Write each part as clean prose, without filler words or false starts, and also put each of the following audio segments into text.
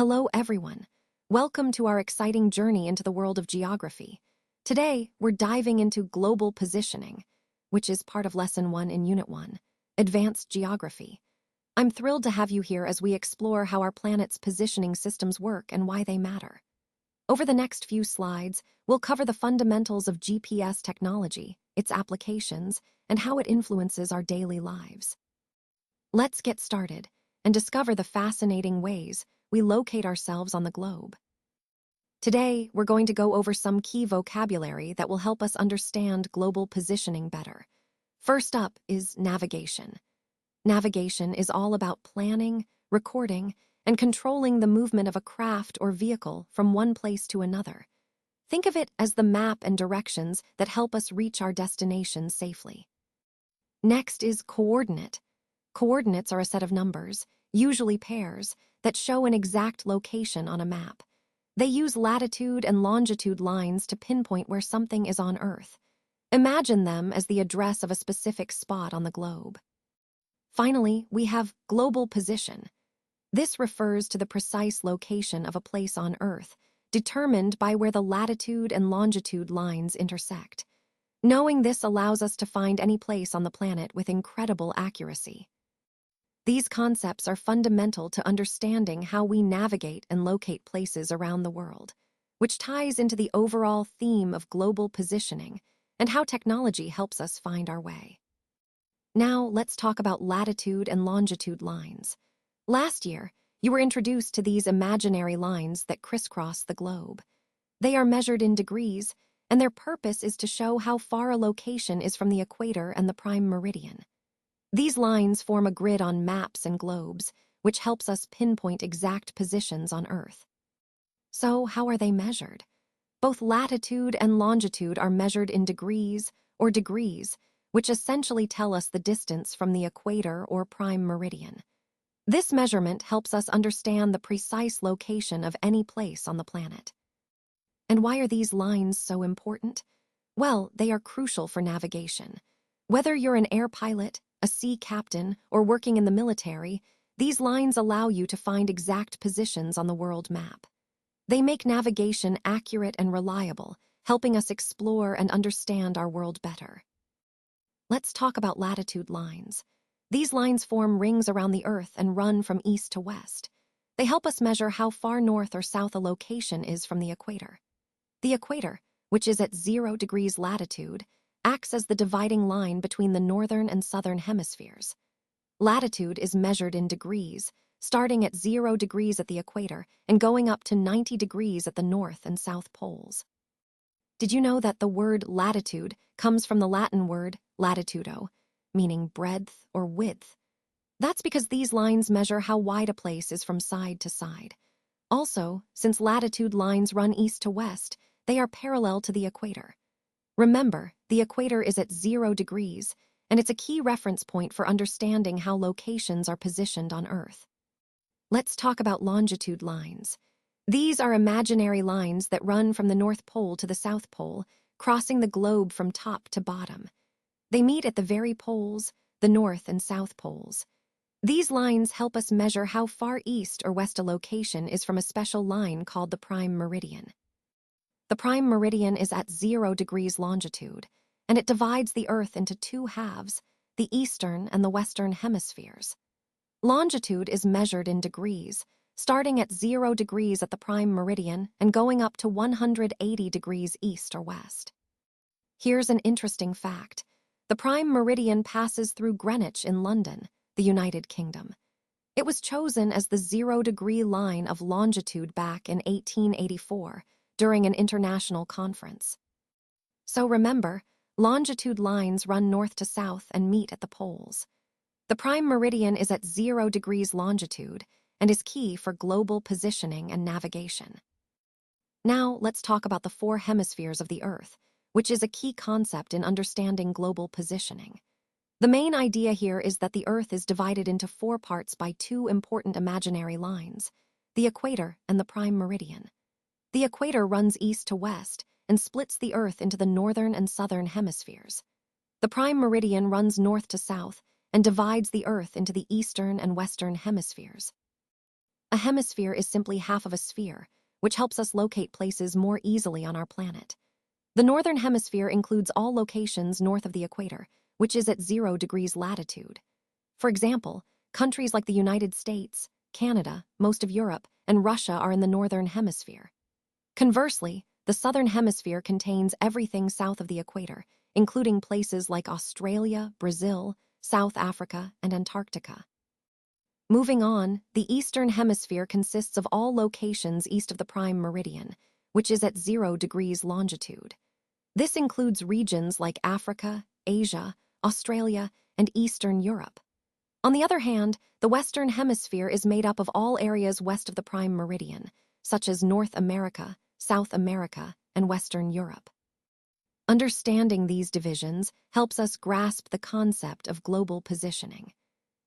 Hello, everyone. Welcome to our exciting journey into the world of geography. Today, we're diving into global positioning, which is part of Lesson 1 in Unit 1, Advanced Geography. I'm thrilled to have you here as we explore how our planet's positioning systems work and why they matter. Over the next few slides, we'll cover the fundamentals of GPS technology, its applications, and how it influences our daily lives. Let's get started and discover the fascinating ways we locate ourselves on the globe. Today, we're going to go over some key vocabulary that will help us understand global positioning better. First up is navigation. Navigation is all about planning, recording, and controlling the movement of a craft or vehicle from one place to another. Think of it as the map and directions that help us reach our destination safely. Next is coordinate. Coordinates are a set of numbers, usually pairs, that show an exact location on a map. They use latitude and longitude lines to pinpoint where something is on Earth. Imagine them as the address of a specific spot on the globe. Finally, we have global position. This refers to the precise location of a place on Earth, determined by where the latitude and longitude lines intersect. Knowing this allows us to find any place on the planet with incredible accuracy. These concepts are fundamental to understanding how we navigate and locate places around the world, which ties into the overall theme of global positioning and how technology helps us find our way. Now, let's talk about latitude and longitude lines. Last year, you were introduced to these imaginary lines that crisscross the globe. They are measured in degrees, and their purpose is to show how far a location is from the equator and the prime meridian. These lines form a grid on maps and globes, which helps us pinpoint exact positions on Earth. So, how are they measured? Both latitude and longitude are measured in degrees, which essentially tell us the distance from the equator or prime meridian. This measurement helps us understand the precise location of any place on the planet. And why are these lines so important? Well, they are crucial for navigation. Whether you're an air pilot, a sea captain, or working in the military, these lines allow you to find exact positions on the world map. They make navigation accurate and reliable, helping us explore and understand our world better. Let's talk about latitude lines. These lines form rings around the Earth and run from east to west. They help us measure how far north or south a location is from the equator. The equator, which is at 0 degrees latitude, acts as the dividing line between the northern and southern hemispheres. Latitude is measured in degrees, starting at 0 degrees at the equator and going up to 90 degrees at the north and south poles. Did you know that the word latitude comes from the Latin word latitudo, meaning breadth or width? That's because these lines measure how wide a place is from side to side. Also, since latitude lines run east to west, they are parallel to the equator. Remember, the equator is at 0 degrees, and it's a key reference point for understanding how locations are positioned on Earth. Let's talk about longitude lines. These are imaginary lines that run from the North Pole to the South Pole, crossing the globe from top to bottom. They meet at the very poles, the North and South Poles. These lines help us measure how far east or west a location is from a special line called the prime meridian. The prime meridian is at 0 degrees longitude, and it divides the Earth into two halves, the eastern and the western hemispheres. Longitude is measured in degrees, starting at 0 degrees at the prime meridian and going up to 180 degrees east or west. Here's an interesting fact. The prime meridian passes through Greenwich in London, the United Kingdom. It was chosen as the 0-degree line of longitude back in 1884, during an international conference. So remember, longitude lines run north to south and meet at the poles. The prime meridian is at 0 degrees longitude and is key for global positioning and navigation. Now, let's talk about the 4 hemispheres of the Earth, which is a key concept in understanding global positioning. The main idea here is that the Earth is divided into 4 parts by 2 important imaginary lines, the equator and the prime meridian. The equator runs east to west and splits the Earth into the northern and southern hemispheres. The prime meridian runs north to south and divides the Earth into the eastern and western hemispheres. A hemisphere is simply half of a sphere, which helps us locate places more easily on our planet. The northern hemisphere includes all locations north of the equator, which is at 0 degrees latitude. For example, countries like the United States, Canada, most of Europe, and Russia are in the northern hemisphere. Conversely, the southern hemisphere contains everything south of the equator, including places like Australia, Brazil, South Africa, and Antarctica. Moving on, the eastern hemisphere consists of all locations east of the prime meridian, which is at 0 degrees longitude. This includes regions like Africa, Asia, Australia, and Eastern Europe. On the other hand, the Western Hemisphere is made up of all areas west of the prime meridian, such as North America, South America, and Western Europe. Understanding these divisions helps us grasp the concept of global positioning.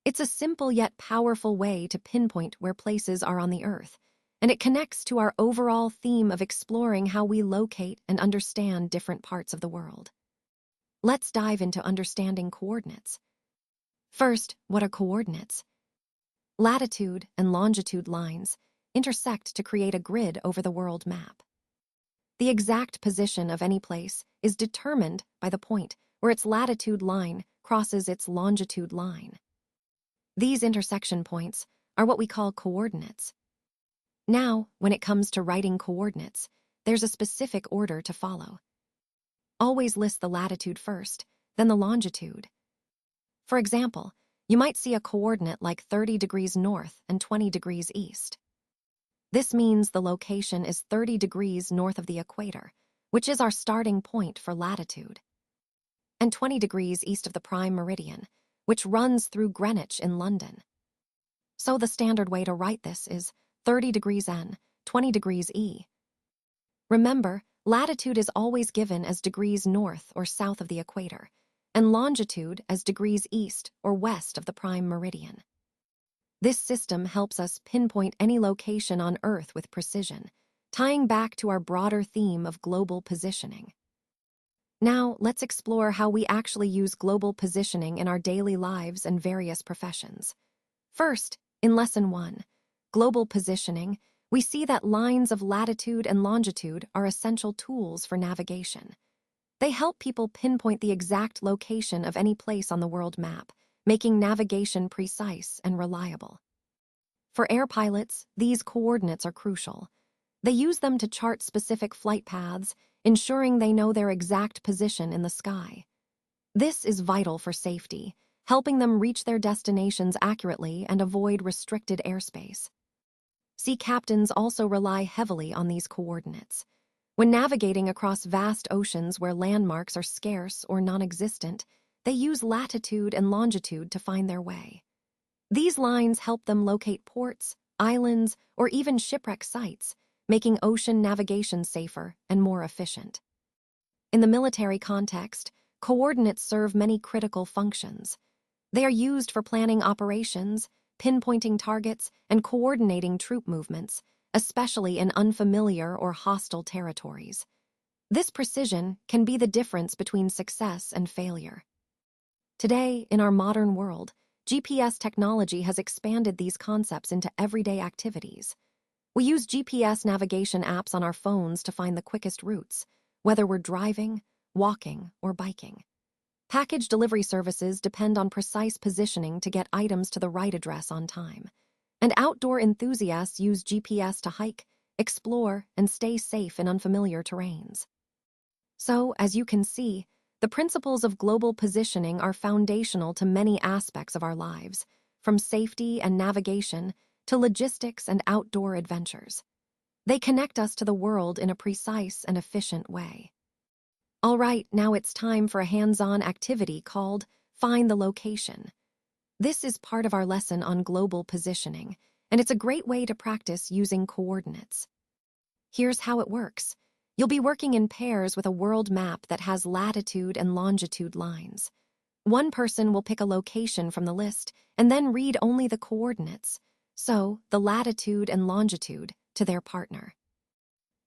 It's a simple yet powerful way to pinpoint where places are on the Earth, and it connects to our overall theme of exploring how we locate and understand different parts of the world. Let's dive into understanding coordinates. First, what are coordinates? Latitude and longitude lines intersect to create a grid over the world map. The exact position of any place is determined by the point where its latitude line crosses its longitude line. These intersection points are what we call coordinates. Now, when it comes to writing coordinates, there's a specific order to follow. Always list the latitude first, then the longitude. For example, you might see a coordinate like 30 degrees north and 20 degrees east. This means the location is 30 degrees north of the equator, which is our starting point for latitude, and 20 degrees east of the prime meridian, which runs through Greenwich in London. So the standard way to write this is 30 degrees N, 20 degrees E. Remember, latitude is always given as degrees north or south of the equator, and longitude as degrees east or west of the prime meridian. This system helps us pinpoint any location on Earth with precision, tying back to our broader theme of global positioning. Now, let's explore how we actually use global positioning in our daily lives and various professions. First, in Lesson 1, Global Positioning, we see that lines of latitude and longitude are essential tools for navigation. They help people pinpoint the exact location of any place on the world map, making navigation precise and reliable. For air pilots, these coordinates are crucial. They use them to chart specific flight paths, ensuring they know their exact position in the sky. This is vital for safety, helping them reach their destinations accurately and avoid restricted airspace. Sea captains also rely heavily on these coordinates. When navigating across vast oceans where landmarks are scarce or non-existent, they use latitude and longitude to find their way. These lines help them locate ports, islands, or even shipwreck sites, making ocean navigation safer and more efficient. In the military context, coordinates serve many critical functions. They are used for planning operations, pinpointing targets, and coordinating troop movements, especially in unfamiliar or hostile territories. This precision can be the difference between success and failure. Today, in our modern world, GPS technology has expanded these concepts into everyday activities. We use GPS navigation apps on our phones to find the quickest routes, whether we're driving, walking, or biking. Package delivery services depend on precise positioning to get items to the right address on time. And outdoor enthusiasts use GPS to hike, explore, and stay safe in unfamiliar terrains. So, as you can see, the principles of global positioning are foundational to many aspects of our lives, from safety and navigation to logistics and outdoor adventures. They connect us to the world in a precise and efficient way. All right, now it's time for a hands-on activity called Find the Location. This is part of our lesson on global positioning, and it's a great way to practice using coordinates. Here's how it works. You'll be working in pairs with a world map that has latitude and longitude lines. One person will pick a location from the list and then read only the coordinates, so the latitude and longitude, to their partner.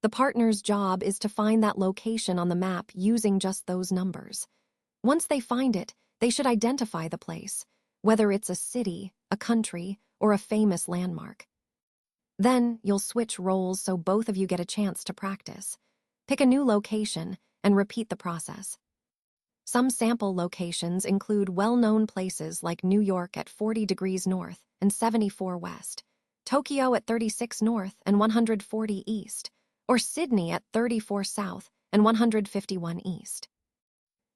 The partner's job is to find that location on the map using just those numbers. Once they find it, they should identify the place, whether it's a city, a country, or a famous landmark. Then you'll switch roles so both of you get a chance to practice. Pick a new location and repeat the process. Some sample locations include well-known places like New York at 40 degrees north and 74 west, Tokyo at 36 north and 140 east, or Sydney at 34 south and 151 east.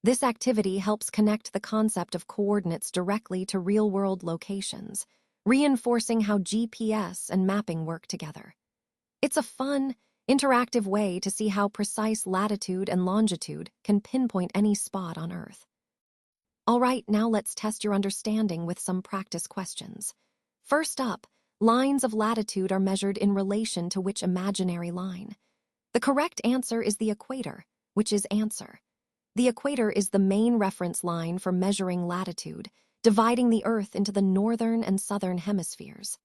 This activity helps connect the concept of coordinates directly to real-world locations, reinforcing how GPS and mapping work together. It's a fun, interactive way to see how precise latitude and longitude can pinpoint any spot on Earth. All right, now let's test your understanding with some practice questions. First up, lines of latitude are measured in relation to which imaginary line? The correct answer is the equator, which is answer. The equator is the main reference line for measuring latitude, dividing the Earth into the northern and southern hemispheres.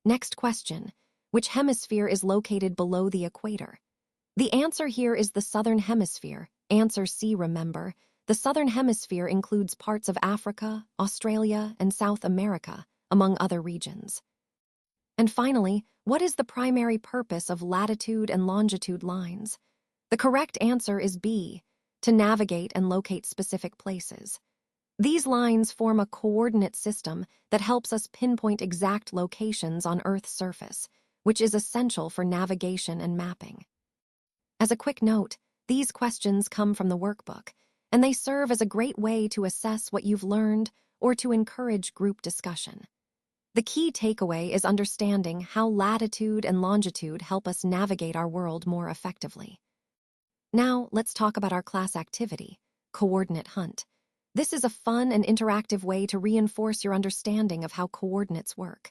Next question, which hemisphere is located below the equator? The answer here is the southern hemisphere. Answer C, remember. The southern hemisphere includes parts of Africa, Australia, and South America, among other regions. And finally, what is the primary purpose of latitude and longitude lines? The correct answer is B, to navigate and locate specific places. These lines form a coordinate system that helps us pinpoint exact locations on Earth's surface, which is essential for navigation and mapping. As a quick note, these questions come from the workbook, and they serve as a great way to assess what you've learned or to encourage group discussion. The key takeaway is understanding how latitude and longitude help us navigate our world more effectively. Now, let's talk about our class activity, Coordinate Hunt. This is a fun and interactive way to reinforce your understanding of how coordinates work.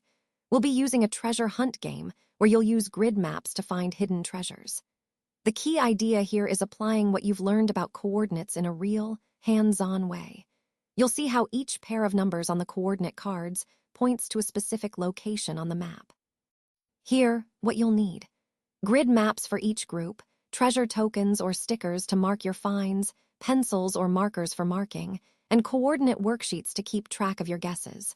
We'll be using a treasure hunt game where you'll use grid maps to find hidden treasures. The key idea here is applying what you've learned about coordinates in a real, hands-on way. You'll see how each pair of numbers on the coordinate cards points to a specific location on the map. Here, what you'll need: grid maps for each group, treasure tokens or stickers to mark your finds, pencils or markers for marking, and coordinate worksheets to keep track of your guesses.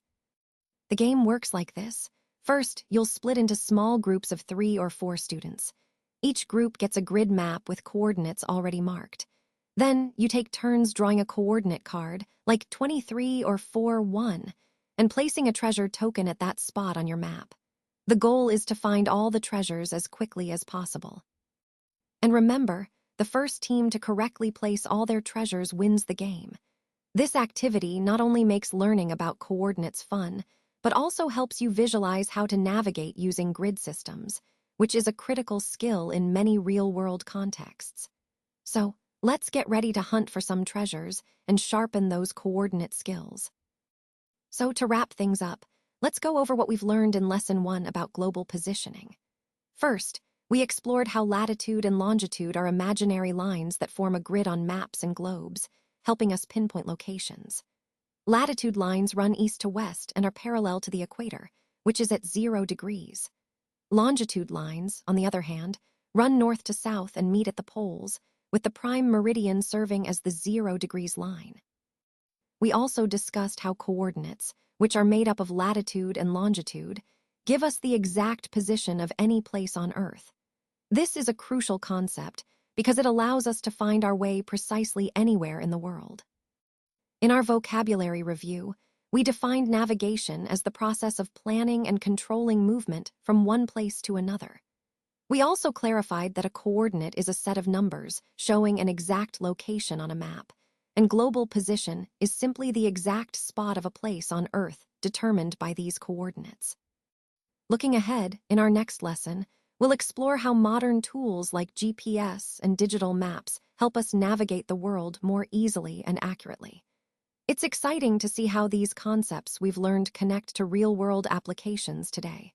The game works like this. First, you'll split into small groups of 3 or 4 students. Each group gets a grid map with coordinates already marked. Then, you take turns drawing a coordinate card, like 23 or 4-1, and placing a treasure token at that spot on your map. The goal is to find all the treasures as quickly as possible. And remember, the first team to correctly place all their treasures wins the game. This activity not only makes learning about coordinates fun, but also helps you visualize how to navigate using grid systems, which is a critical skill in many real-world contexts. So, let's get ready to hunt for some treasures and sharpen those coordinate skills. So, to wrap things up, let's go over what we've learned in Lesson 1 about global positioning. First, we explored how latitude and longitude are imaginary lines that form a grid on maps and globes, helping us pinpoint locations. Latitude lines run east to west and are parallel to the equator, which is at 0 degrees. Longitude lines, on the other hand, run north to south and meet at the poles, with the prime meridian serving as the 0 degrees line. We also discussed how coordinates, which are made up of latitude and longitude, give us the exact position of any place on Earth. This is a crucial concept because it allows us to find our way precisely anywhere in the world. In our vocabulary review, we defined navigation as the process of planning and controlling movement from one place to another. We also clarified that a coordinate is a set of numbers showing an exact location on a map, and global position is simply the exact spot of a place on Earth determined by these coordinates. Looking ahead, in our next lesson, we'll explore how modern tools like GPS and digital maps help us navigate the world more easily and accurately. It's exciting to see how these concepts we've learned connect to real-world applications today.